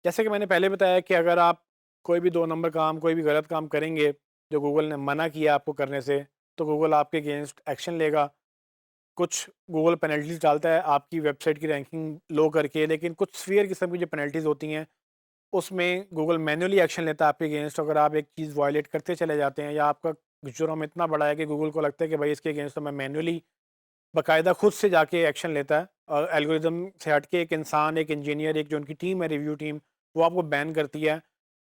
जैसे कि मैंने पहले बताया कि अगर आप कोई भी 2 नंबर काम, कोई भी गलत काम करेंगे, जो गूगल ने मना किया आपको करने से, तो गूगल आपके अगेंस्ट एक्शन लेगा। कुछ गूगल पेनल्टीज़ डालता है आपकी वेबसाइट की रैंकिंग लो करके, लेकिन कुछ सीवियर किस्म की जो पेनल्टीज़ होती हैं, उसमें गूगल मैन्युअली एक्शन लेता है आपके अगेंस्ट अगर आप एक चीज़ वायलेट करते चले जाते हैं या आपका जुर्म इतना बड़ा है कि गूगल को लगता है कि भाई इसके अगेंस्ट तो मैं मैन्युअली बाकायदा खुद से जाके एक्शन लेता है और एल्गोरिदम से हट के एक इंसान, एक इंजीनियर, एक जो उनकी टीम है रिव्यू टीम, वो आपको बैन करती है।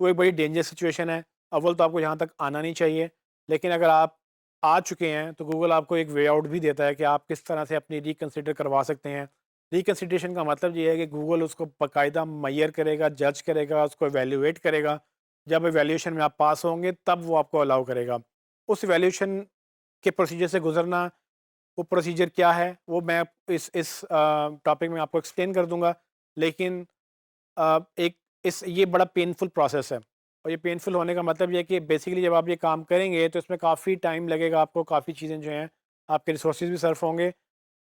वो एक बड़ी डेंजरस सिचुएशन है। अव्वल तो आपको यहाँ तक आना नहीं चाहिए, लेकिन अगर आप आ चुके हैं तो गूगल आपको एक वे आउट भी देता है कि आप किस तरह से अपनी रिकंसिडर करवा सकते हैं। रिकंसिडरेशन का मतलब ये है कि गूगल उसको बाकायदा मैयर करेगा, जज करेगा, उसको इवैल्यूएट करेगा। जब इवैल्यूएशन में आप पास होंगे तब वो आपको अलाउ करेगा। उस इवैल्यूएशन के प्रोसीजर से गुज़रना, वो प्रोसीजर क्या है वो मैं इस टॉपिक में आपको एक्सप्लेन कर दूंगा। लेकिन एक इस ये बड़ा पेनफुल प्रोसेस है और ये पेनफुल होने का मतलब ये है कि बेसिकली जब आप ये काम करेंगे तो इसमें काफ़ी टाइम लगेगा, आपको काफ़ी चीज़ें जो हैं आपके रिसोर्सेज भी सर्फ होंगे।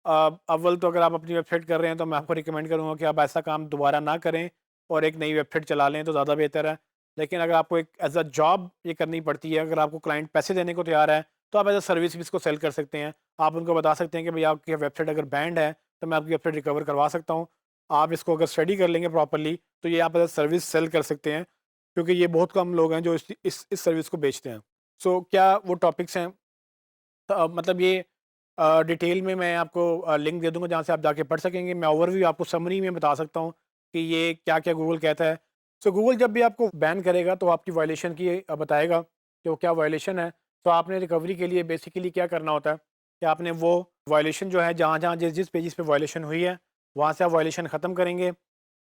अव्वल तो अगर आप अपनी वेबसाइट कर रहे हैं तो मैं आपको रिकमेंड करूँगा कि आप ऐसा काम दोबारा ना करें और एक नई वेबसाइट चला लें तो ज़्यादा बेहतर है। लेकिन अगर आपको एक एज अ जॉब ये करनी पड़ती है, अगर आपको क्लाइंट पैसे देने को तैयार है, तो आप एज अ सर्विस भी इसको सेल कर सकते हैं। आप उनको बता सकते हैं कि भाई आपकी वेबसाइट अगर बैंड है तो मैं आपकी वेबसाइट रिकवर करवा सकता हूँ। आप इसको अगर स्टडी कर लेंगे प्रॉपरली तो ये आप एज अ सर्विस सेल कर सकते हैं, क्योंकि ये बहुत कम लोग हैं जो इस सर्विस को बेचते हैं। सो क्या वो टॉपिक्स हैं, तो मतलब ये डिटेल में मैं आपको लिंक दे दूँगा जहाँ से आप जाके पढ़ सकेंगे। मैं ओवरव्यू आपको समरी में बता सकता हूँ कि ये क्या-क्या गूगल कहता है। सो गूगल जब भी आपको बैन करेगा तो आपकी वायलेशन की बताएगा कि वो क्या वायलेशन है। तो आपने रिकवरी के लिए बेसिकली क्या करना होता है कि आपने वो वायलेशन जो है जहाँ-जहाँ जिस-जिस पेजेस पे वायलेशन हुई है, वहाँ से आप वायलेशन ख़त्म करेंगे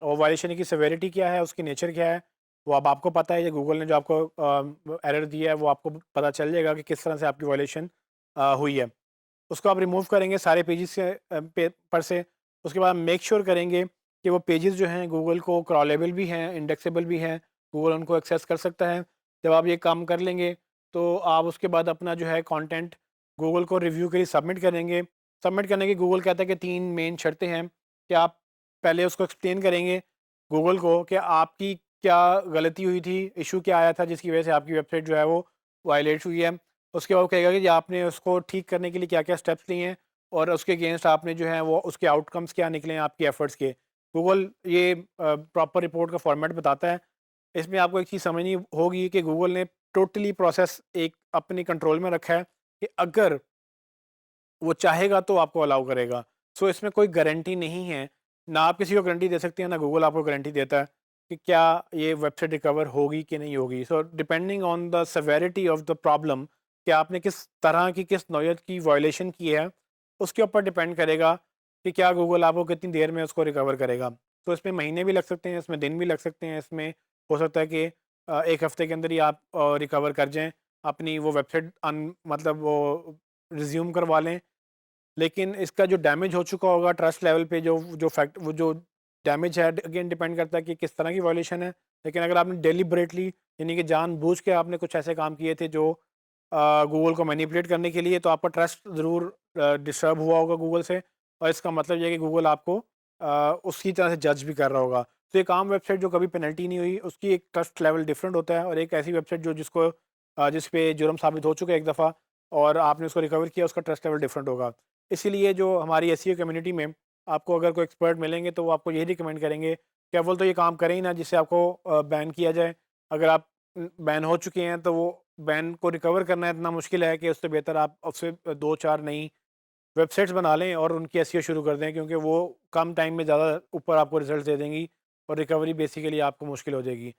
और वायलेशन की सेवेरिटी क्या है, उसकी नेचर क्या है, वो अब आपको पता है। ये गूगल ने जो आपको एरर दिया है वो आपको पता चल जाएगा कि किस तरह से आपकी वायलेशन हुई है। उसको आप रिमूव करेंगे सारे पेजेस से पर से। उसके बाद मेक श्योर करेंगे कि वो पेजेस जो हैं गूगल को क्रॉलेबल भी हैं, इंडेक्सेबल भी हैं, गूगल उनको एक्सेस कर सकता है। जब आप ये काम कर लेंगे तो आप उसके बाद अपना जो है कंटेंट गूगल को रिव्यू के लिए सबमिट करेंगे। सबमिट करने की गूगल कहता है कि 3 मेन शर्तें हैं कि आप पहले उसको एक्सप्लेन करेंगे गूगल को कि आपकी क्या गलती हुई थी, इश्यू क्या आया था जिसकी वजह से आपकी वेबसाइट जो है वो वायलेट हुई है। उसके बाद वो कहेगा कि आपने उसको ठीक करने के लिए क्या-क्या स्टेप्स लिए हैं और उसके अगेंस्ट आपने जो है वो उसके आउटकम्स क्या निकले हैं आपकी एफर्ट्स के। गूगल ये प्रॉपर रिपोर्ट का फॉर्मेट बताता है। इसमें आपको एक चीज़ समझनी होगी कि गूगल ने टोटली प्रोसेस एक अपने कंट्रोल में रखा है कि अगर वो चाहेगा तो आपको अलाउ करेगा। सो इसमें कोई गारंटी नहीं है, ना आप किसी को गारंटी दे सकते हैं, ना गूगल आपको गारंटी देता है कि क्या ये वेबसाइट रिकवर होगी कि नहीं होगी। So depending on the severity of the problem कि आपने किस तरह की, किस नौयत की वायलेशन की है, उसके ऊपर डिपेंड करेगा कि क्या गूगल आपको कितनी देर में उसको रिकवर करेगा। तो इसमें महीने भी लग सकते हैं, इसमें दिन भी लग सकते हैं, इसमें हो सकता है कि 1 हफ्ते के अंदर ही आप रिकवर कर जाएँ, अपनी वो वेबसाइट मतलब वो रिज़्यूम करवा लें। लेकिन इसका जो डैमेज हो चुका होगा ट्रस्ट लेवल पे, जो जो फैक्ट वो जो डैमेज है अगेन डिपेंड करता है कि किस तरह की वायलेशन है। लेकिन अगर आपने डेलिबरेटली यानी कि जानबूझ के आपने कुछ ऐसे काम किए थे जो गूगल को मैनिपुलेट करने के लिए, तो आपका ट्रस्ट ज़रूर डिस्टर्ब हुआ होगा गूगल से और इसका मतलब ये है कि गूगल आपको उसी तरह से जज भी कर रहा होगा। तो एक आम वेबसाइट जो कभी पेनल्टी नहीं हुई उसकी एक ट्रस्ट लेवल डिफरेंट होता है और एक ऐसी वेबसाइट जो जिस पे जुर्म साबित हो चुका है एक दफ़ा और आपने उसको रिकवर किया, उसका ट्रस्ट लेवल डिफरेंट होगा। इसीलिए जो हमारी एसईओ कम्युनिटी में आपको अगर कोई एक्सपर्ट मिलेंगे तो वो आपको यही रिकमेंड करेंगे कि अव्वल तो ये काम करें ही ना जिससे आपको बैन किया जाए। अगर आप बैन हो चुके हैं तो वो बैन को रिकवर करना इतना मुश्किल है कि उससे बेहतर आप उससे 2-4 नई वेबसाइट्स बना लें और उनकी एसईओ शुरू कर दें, क्योंकि वो कम टाइम में ज़्यादा ऊपर आपको रिजल्ट दे देंगी और रिकवरी बेसिकली आपको मुश्किल हो जाएगी।